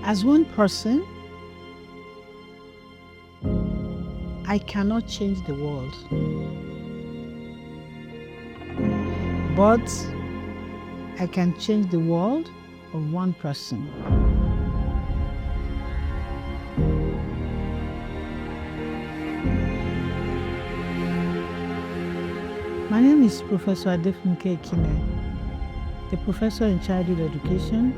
As one person, I cannot change the world, but I can change the world of one person. My name is Professor Adefunke Ekine, the professor in childhood education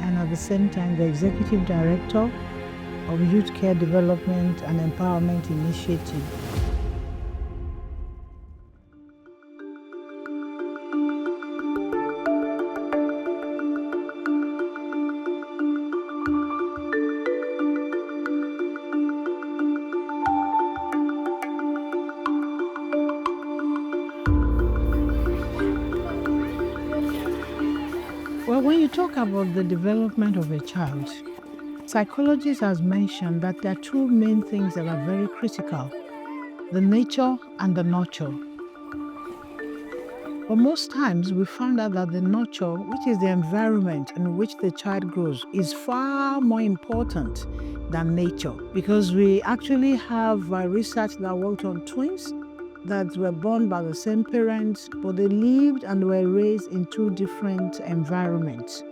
and at the same time the executive director of YouthCare Development and Empowerment Initiative. Well, when you talk about the development of a child, psychologists have mentioned that there are two main things that are very critical: the nature and the nurture. But most times we find out that the nurture, which is the environment in which the child grows, is far more important than nature, because we actually have research that worked on twins that were born by the same parents, but they lived and were raised in two different environments,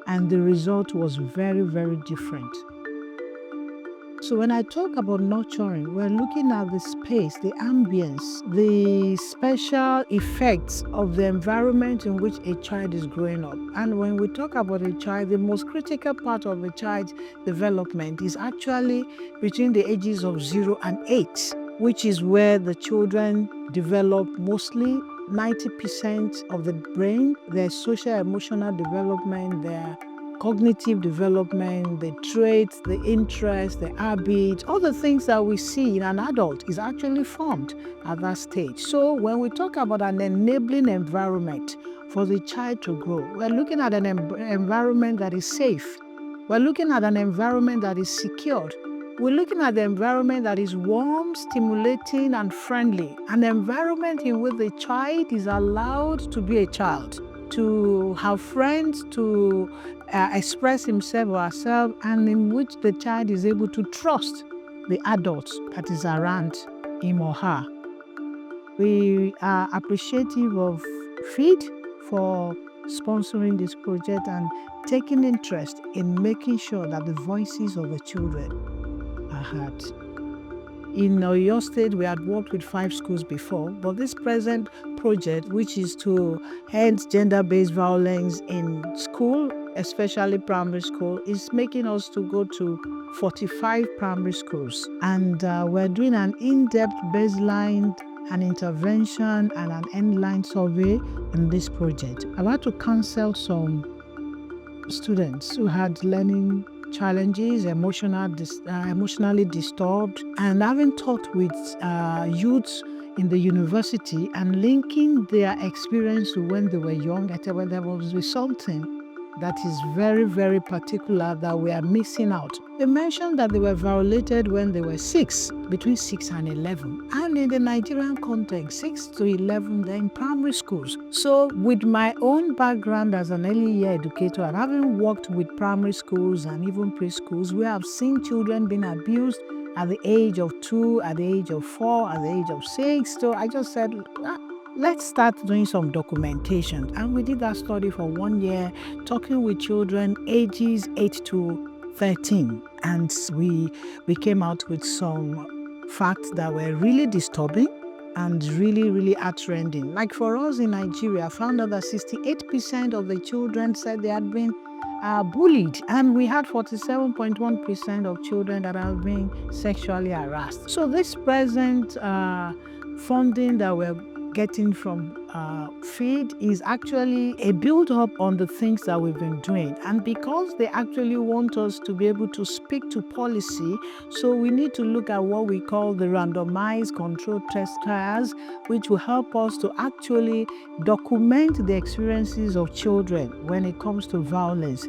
and the result was very, very different. So when I talk about nurturing, we're looking at the space, the ambience, the special effects of the environment in which a child is growing up. And when we talk about a child, the most critical part of a child's development is actually between the ages of 0 and 8, which is where the children develop mostly 90% of the brain, their social emotional development, their cognitive development, the traits, the interests, the habits, all the things that we see in an adult is actually formed at that stage. So when we talk about an enabling environment for the child to grow, we're looking at an environment that is safe. We're looking at an environment that is secured. We're looking at the environment that is warm, stimulating, and friendly. An environment in which the child is allowed to be a child, to have friends, to express himself or herself, and in which the child is able to trust the adult that is around him or her. We are appreciative of FEED for sponsoring this project and taking interest in making sure that the voices of the children are heard. In Oyo State, we had worked with 5 schools before, but this present project, which is to end gender-based violence in school, especially primary school, is making us to go to 45 primary schools. And we're doing an in-depth baseline, an intervention, and an end-line survey in this project. I've had to counsel some students who had learning challenges, emotionally disturbed, and having taught with youths in the university and linking their experience to when they were young, I tell you, there was something that is very, very particular that we are missing out. They mentioned that they were violated when they were 6, between 6 and 11. And in the Nigerian context, 6 to 11, they're in primary schools. So with my own background as an early year educator and having worked with primary schools and even preschools, we have seen children being abused at the age of 2, at the age of 4, at the age of 6. So I just said, let's start doing some documentation. And we did that study for 1 year, talking with children ages 8 to 13. And we came out with some facts that were really disturbing and really, really heart-rending. Like for us in Nigeria, I found out that 68% of the children said they had been bullied, and we had 47.1% of children that have been sexually harassed. So this present funding that we're getting from FEED is actually a build-up on the things that we've been doing. And because they actually want us to be able to speak to policy, so we need to look at what we call the randomized controlled test trials, which will help us to actually document the experiences of children when it comes to violence.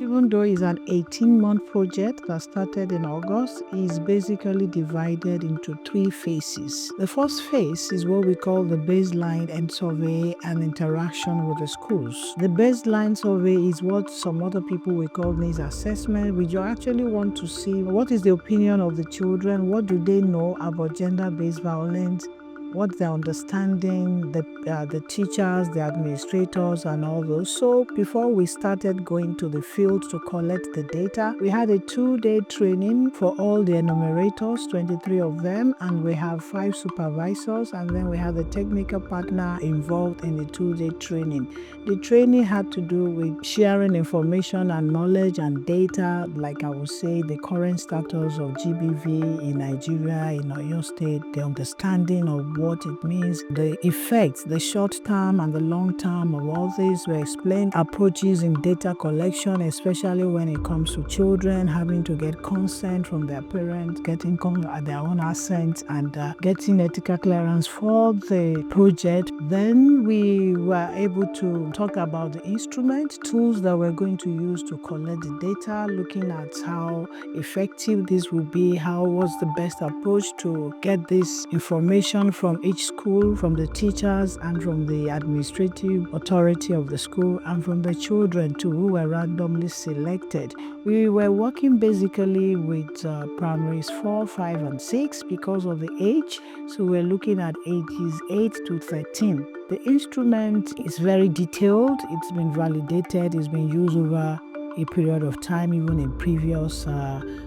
even though it's an 18-month project that started in August, is basically divided into 3 phases. The first phase is what we call the baseline and survey and interaction with the schools. The baseline survey is what some other people will call needs assessment. We actually want to see what is the opinion of the children, what do they know about gender-based violence, what their understanding, the teachers, the administrators, and all those. So before we started going to the field to collect the data, we had a 2-day training for all the enumerators, 23 of them, and we have 5 supervisors, and then we have the technical partner involved in the 2-day training. The training had to do with sharing information and knowledge and data, like I would say the current status of GBV in Nigeria, in Oyo State, the understanding of what it means, the effects, the short term and the long term of all this. We explained approaches in data collection, especially when it comes to children having to get consent from their parents, getting their own assent, and getting ethical clearance for the project. Then we were able to talk about the instrument, tools that we're going to use to collect the data, looking at how effective this will be, what's the best approach to get this information from each school, from the teachers and from the administrative authority of the school, and from the children too, who were randomly selected. We were working basically with primaries 4, 5, and 6 because of the age. So we're looking at ages 8 to 13. The instrument is very detailed. It's been validated. It's been used over a period of time, even in previous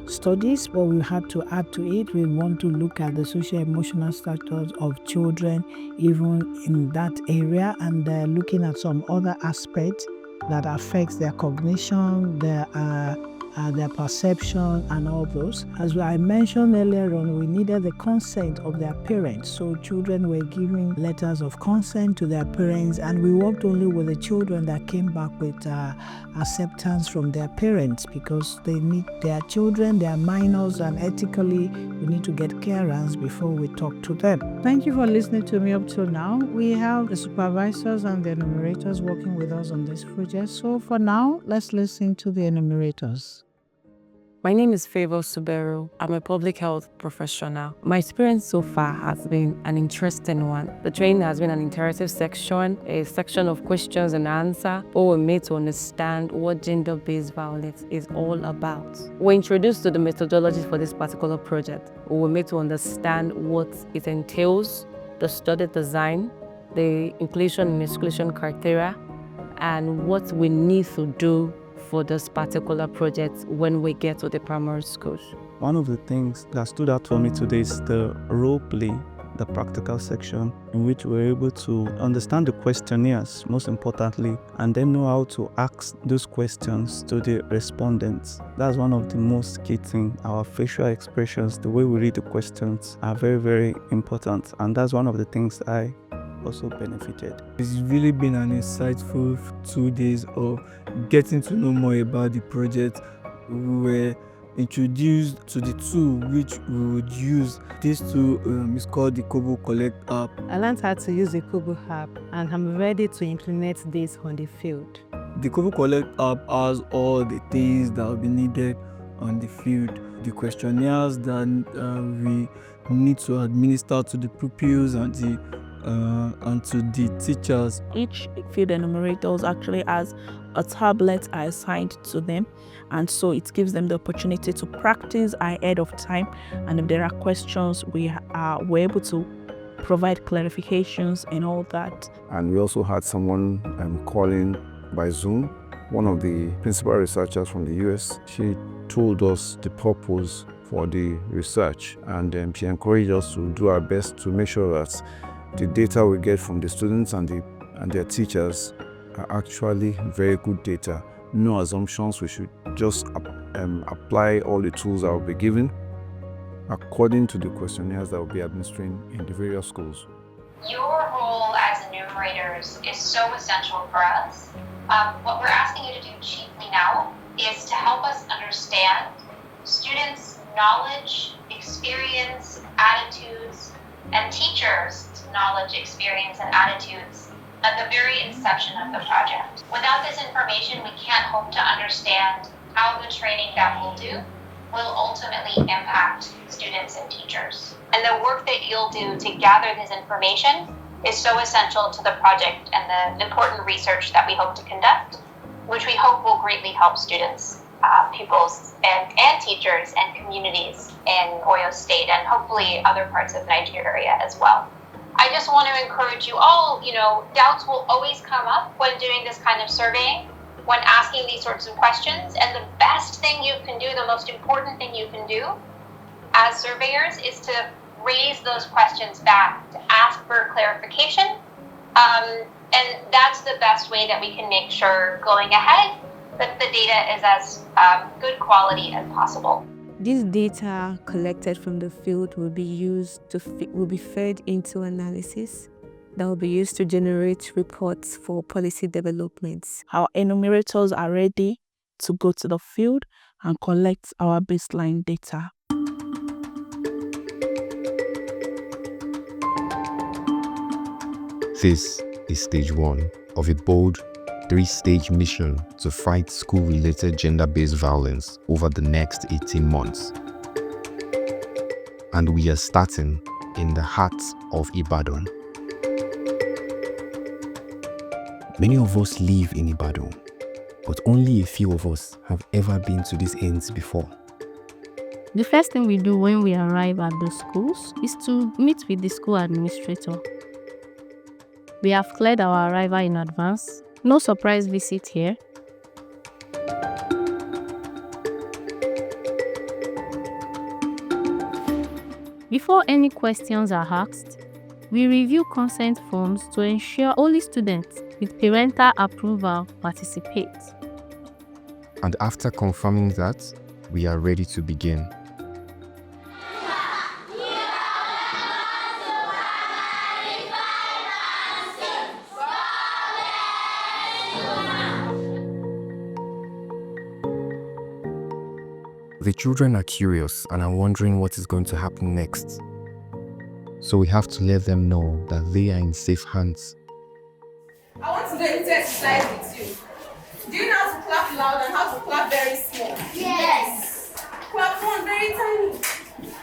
studies. But we had to add to it. We want to look at the social-emotional status of children, even in that area, and looking at some other aspects that affects their cognition, their perception, and all those. As I mentioned earlier on, we needed the consent of their parents. So children were giving letters of consent to their parents, and we worked only with the children that came back with acceptance from their parents, because they are children, they are minors, and ethically we need to get clearance before we talk to them. Thank you for listening to me up till now. We have the supervisors and the enumerators working with us on this project. So for now, let's listen to the enumerators. My name is Caleb Subair. I'm a public health professional. My experience so far has been an interesting one. The training has been an interactive section, a section of questions and answer, where we're made to understand what gender-based violence is all about. We're introduced to the methodology for this particular project. We're made to understand what it entails, the study design, the inclusion and exclusion criteria, and what we need to do for this particular project when we get to the primary schools. One of the things that stood out for me today is the role play, the practical section, in which we're able to understand the questionnaires, most importantly, and then know how to ask those questions to the respondents. That's one of the most key things. Our facial expressions, the way we read the questions, are very, very important, and that's one of the things I also benefited. It's really been an insightful 2 days of getting to know more about the project. We were introduced to the tool which we would use. This tool is called the Kobo Collect app. I learned how to use the Kobo app, and I'm ready to implement this on the field. The Kobo Collect app has all the things that will be needed on the field. The questionnaires that we need to administer to the pupils and to the teachers. Each field enumerators actually has a tablet assigned to them, and so it gives them the opportunity to practice ahead of time, and if there are questions, we're able to provide clarifications and all that. And we also had someone calling by Zoom, one of the principal researchers from the US. She told us the purpose for the research, and she encouraged us to do our best to make sure that the data we get from the students and their teachers are actually very good data. No assumptions. We should just apply all the tools that will be given according to the questionnaires that will be administering in the various schools. Your role as enumerators is so essential for us. What we're asking you to do chiefly now is to help us understand students' knowledge, experience, attitudes, and teachers' knowledge, experience, and attitudes at the very inception of the project. Without this information, we can't hope to understand how the training that we'll do will ultimately impact students and teachers. And the work that you'll do to gather this information is so essential to the project and the important research that we hope to conduct, which we hope will greatly help students, pupils, and teachers and communities in Oyo State and hopefully other parts of Nigeria as well. I just want to encourage you all, doubts will always come up when doing this kind of surveying, when asking these sorts of questions, and the best thing you can do, the most important thing you can do as surveyors is to raise those questions back, to ask for clarification, and that's the best way that we can make sure going ahead that the data is as good quality as possible. This data collected from the field will be fed into analysis that will be used to generate reports for policy developments. Our enumerators are ready to go to the field and collect our baseline data. This is stage 1 of a bold 3-stage mission to fight school-related gender-based violence over the next 18 months. And we are starting in the heart of Ibadan. Many of us live in Ibadan, but only a few of us have ever been to these ends before. The first thing we do when we arrive at the schools is to meet with the school administrator. We have cleared our arrival in advance. No surprise visit here. Before any questions are asked, we review consent forms to ensure only students with parental approval participate. And after confirming that, we are ready to begin. The children are curious and are wondering what is going to happen next. So we have to let them know that they are in safe hands. I want to do a little exercise with you. Do you know how to clap loud and how to clap very small? Yes. Clap one very tiny.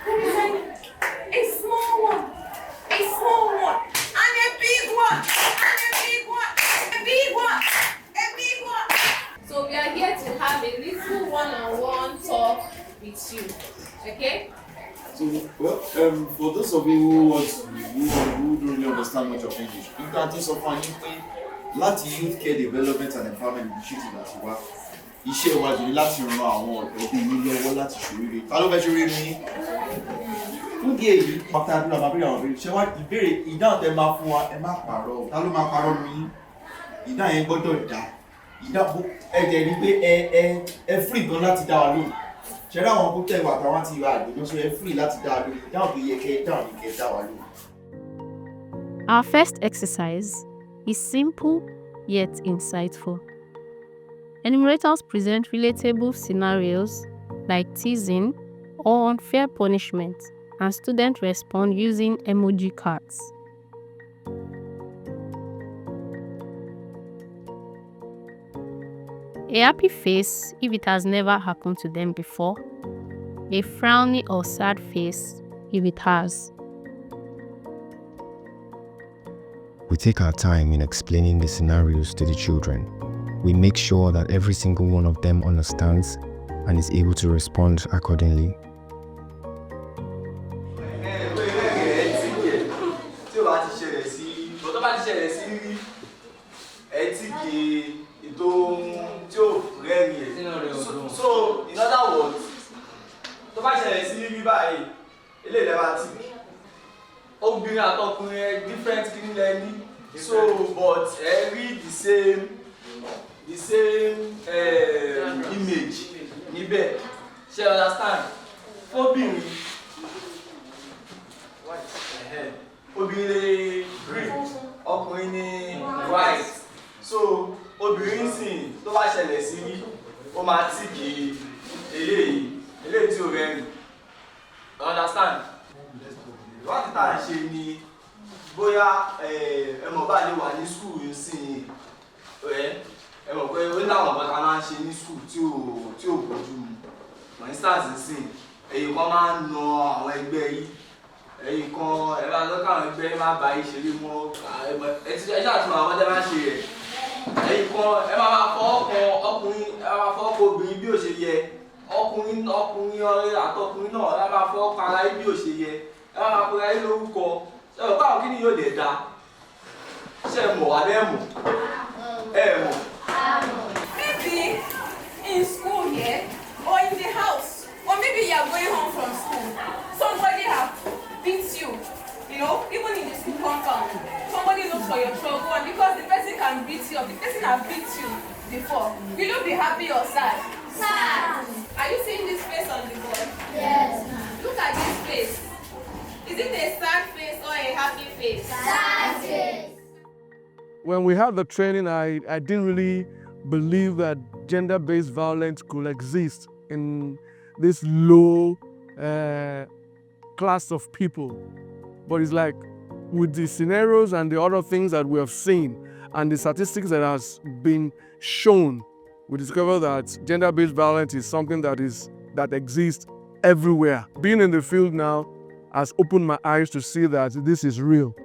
Very tiny. A small one. A small one. And a big one. And a big one. A big one. A big one. So we are here to have a little one-on-one talk with you. Okay? So, well, for those of you who don't really understand much of English, you can just offer láti YouthCare Development and Empowerment Initiative àti wá iṣẹ́ ìwádìí ni láti ran àwọn ọ̀dọ́ bí mi lọ́wọ́ láti ṣoríire. Ta ló fẹ́ ṣoríire ní? Fún díẹ̀ yìí, pàtàkì àdúrà máa bẹ̀rẹ̀ àwọn ìbéèrè. Ṣé wá ìbéèrè ìdáhùn tẹ́ máa fún wa ẹ má pààrọ̀. Ta ló máa pààrọ̀ nínú yín? Ìdáhùn yẹn gbọ́dọ̀ dá. Ìdáhùn ẹ̀jẹ̀ rí pé ẹ free gan láti dá wa lóhùn. Ṣé ra àwọn kókẹ́ ìwà táwọn ti wà àgbẹ̀dọ́ sọ ẹ free láti dá wa lóhùn. Ìdáhùn tó yẹ kẹ́ dáhùn ní kẹ́ dá wa lóhùn. Our first exercise is simple yet insightful. Enumerators present relatable scenarios like teasing or unfair punishment, and students respond using emoji cards. A happy face if it has never happened to them before. A frowny or sad face if it has. We take our time in explaining the scenarios to the children. We make sure that every single one of them understands and is able to respond accordingly. So, in other words, obìnrin àtọkùnrin different kìnìún so but read the same image níbẹ̀ ṣe understand fóbìnrin obìnrin green ọkùnrin ní white so obìnrin sìn tó bá ṣẹlẹ̀ sí rí ó máa tìkì eléyìí tí ó rẹ́rìn understand. What tá à ń ṣe ni bóyá ẹ mọ̀ bá lè wà ní school yìí sí ẹ mọ̀ pé ó láwọn ọ̀pọ̀ tá a máa ń ṣe ní school tí ò bójú mu. For instance sí ẹ̀yin kan máa ń na àwọn ẹgbẹ́ yìí ẹ̀yin kan ẹ bá lọ́kàn àwọn ẹgbẹ́ má bá yìí ṣeré mọ́ ẹ ṣàtúnmọ̀ àwọn ọmọdé máa ń ṣe rẹ̀ ẹ̀yin kan ẹ máa fọwọ́ kan ọkùnrin ẹ máa fọwọ́ kan obìnrin bí ó ṣe yẹ ọkùnrin ọ̀rẹ́ àtọkùnrin náà ẹ máa fọwọ́ kan ara yìí bí ó ṣe yẹ ẹ máa pe ara yìí lórúkọ ṣe ọ̀ báwo kí ni yóò lè da ṣe mọ̀ wá bẹ́ẹ̀ mọ̀ ẹ mọ̀. Maybe in school here or in the house or maybe you are going home from school somebody have beat you, even in the school compound somebody looks for your trouble and because the person can beat you or the person have beat you before, will you be happy or sad? Sad. Are you seeing this face on the board? Yes. Look at this face. Is it a sad face or a happy face? Sad face. When we had the training, I didn't really believe that gender-based violence could exist in this low class of people. But it's like with the scenarios and the other things that we have seen and the statistics that has been shown, we discover that gender-based violence is something that exists everywhere. Being in the field now has opened my eyes to see that this is real.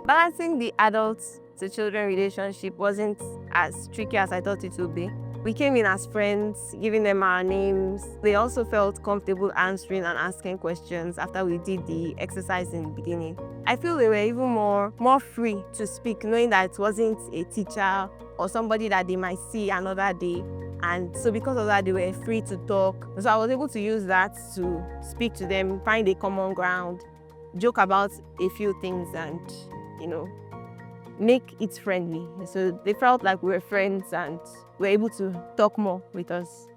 Balancing the adults to children relationship wasn't as tricky as I thought it would be. We came in as friends, giving them our names. They also felt comfortable answering and asking questions after we did the exercise in the beginning. I feel they were even more free to speak, knowing that it wasn't a teacher or somebody that they might see another day. And so because of that, they were free to talk. So I was able to use that to speak to them, find a common ground, joke about a few things and, make it friendly. So they felt like we were friends and were able to talk more with us.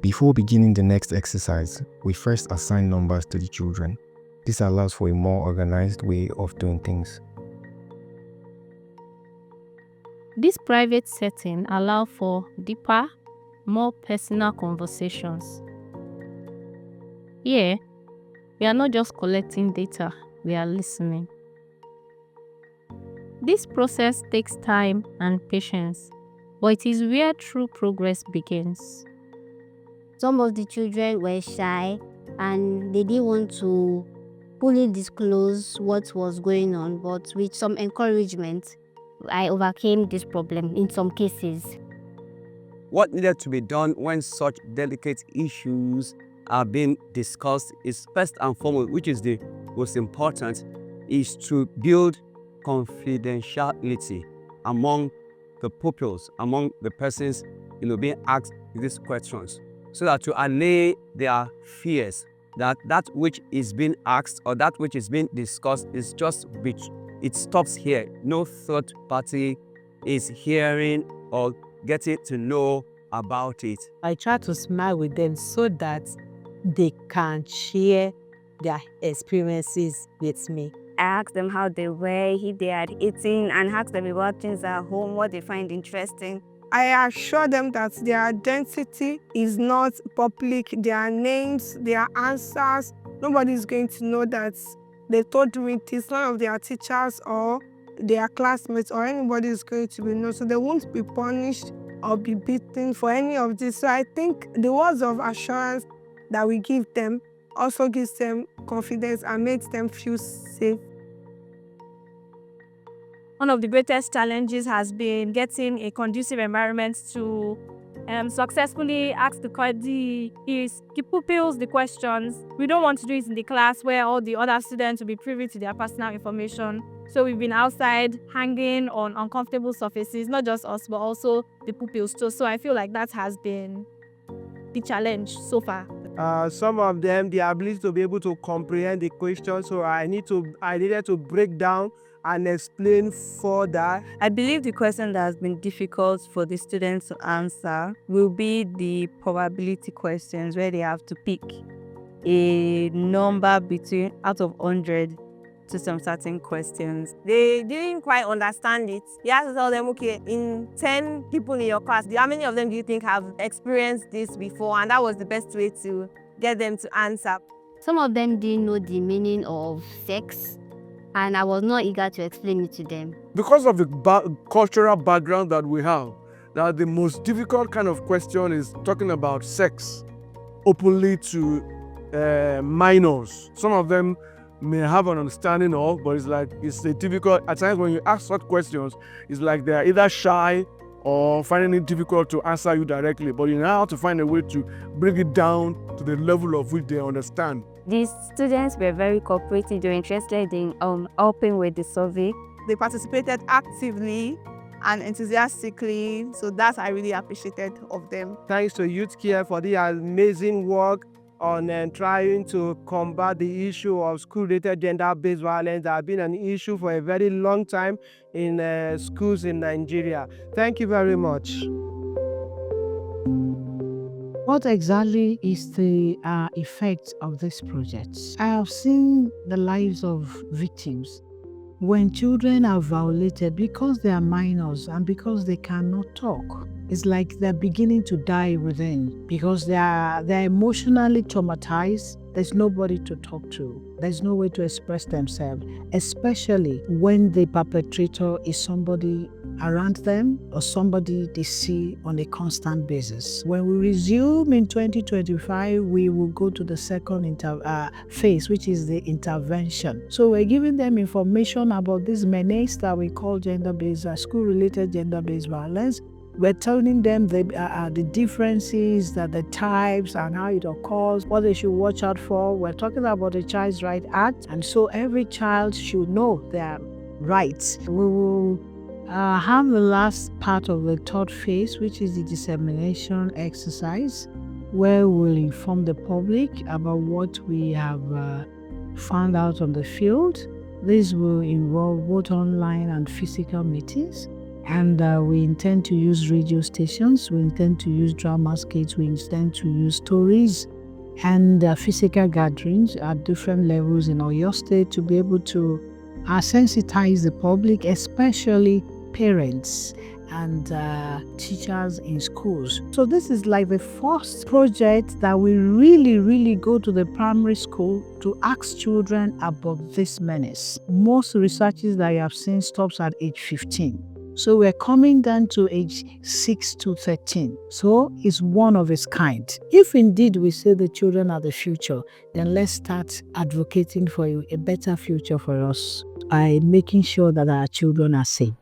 Before beginning the next exercise, we first assign numbers to the children. This allows for a more organized way of doing things. This private setting allows for deeper, more personal conversations. Here, we are not just collecting data, we are listening. This process takes time and patience, but it is where true progress begins. Some of the children were shy and they didn't want to fully disclose what was going on, but with some encouragement, I overcame this problem in some cases. What needed to be done when such delicate issues are being discussed is first and foremost, which is the most important, is to build confidentiality among the pupils, among the persons being asked these questions, so that to allay their fears that which is being asked or that which is being discussed is just it stops here. No third party is hearing or getting to know about it. I try to smile with them so that they can share their experiences with me. I asked them how they were, if they had eaten, and asked them about things at home, what they find interesting. I assure them that their identity is not public, their names, their answers. Nobody is going to know that they told me this. None of their teachers or their classmates or anybody is going to be known. So they won't be punished or be beaten for any of this. So I think the words of assurance that we give them also gives them confidence and makes them feel safe. One of the greatest challenges has been getting a conducive environment to successfully ask the pupils the questions. We don't want to do it in the class where all the other students will be privy to their personal information. So we've been outside hanging on uncomfortable surfaces, not just us, but also the pupils too. So I feel like that has been the challenge so far. Some of them, the ability to be able to comprehend the question, so I needed to break down and explain further. I believe the question that has been difficult for the students to answer will be the probability questions, where they have to pick a number out of 100 to some certain questions. They didn't quite understand it. You have to tell them, okay, in 10 people in your class, how many of them do you think have experienced this before? And that was the best way to get them to answer. Some of them didn't know the meaning of sex, and I was not eager to explain it to them. Because of the cultural background that we have, that the most difficult kind of question is talking about sex openly to minors. Some of them may have an understanding of, but it's a difficult, at times when you ask such questions, it's like they're either shy or finding it difficult to answer you directly, but you now have to find a way to bring it down to the level of which they understand. The students were very cooperative. They were interested in helping with the survey. They participated actively and enthusiastically, so that I really appreciated of them. Thanks to YouthCare for the amazing work on trying to combat the issue of school-related gender-based violence that has been an issue for a very long time in schools in Nigeria. Thank you very much. What exactly is the effect of this project? I have seen the lives of victims. When children are violated because they are minors and because they cannot talk, it's like they're beginning to die within because they're emotionally traumatized. There's nobody to talk to. There's no way to express themselves, especially when the perpetrator is somebody around them or somebody they see on a constant basis. When we resume in 2025, we will go to the second phase, which is the intervention. So we're giving them information about this menace that we call gender-based, school-related gender-based violence. We're telling them the differences, the types and how it occurs, what they should watch out for. We're talking about the Child's Right Act, and so every child should know their rights. We will have the last part of the third phase, which is the dissemination exercise, where we'll inform the public about what we have found out on the field. This will involve both online and physical meetings. And we intend to use radio stations, we intend to use drama skits, we intend to use stories and physical gatherings at different levels in Oyo State to be able to sensitize the public, especially parents and teachers in schools. So this is like the first project that we really go to the primary school to ask children about this menace. Most researches that I have seen stops at age 15. So we're coming down to age 6 to 13. So it's one of its kind. If indeed we say the children are the future, then let's start advocating for a better future for us by making sure that our children are safe.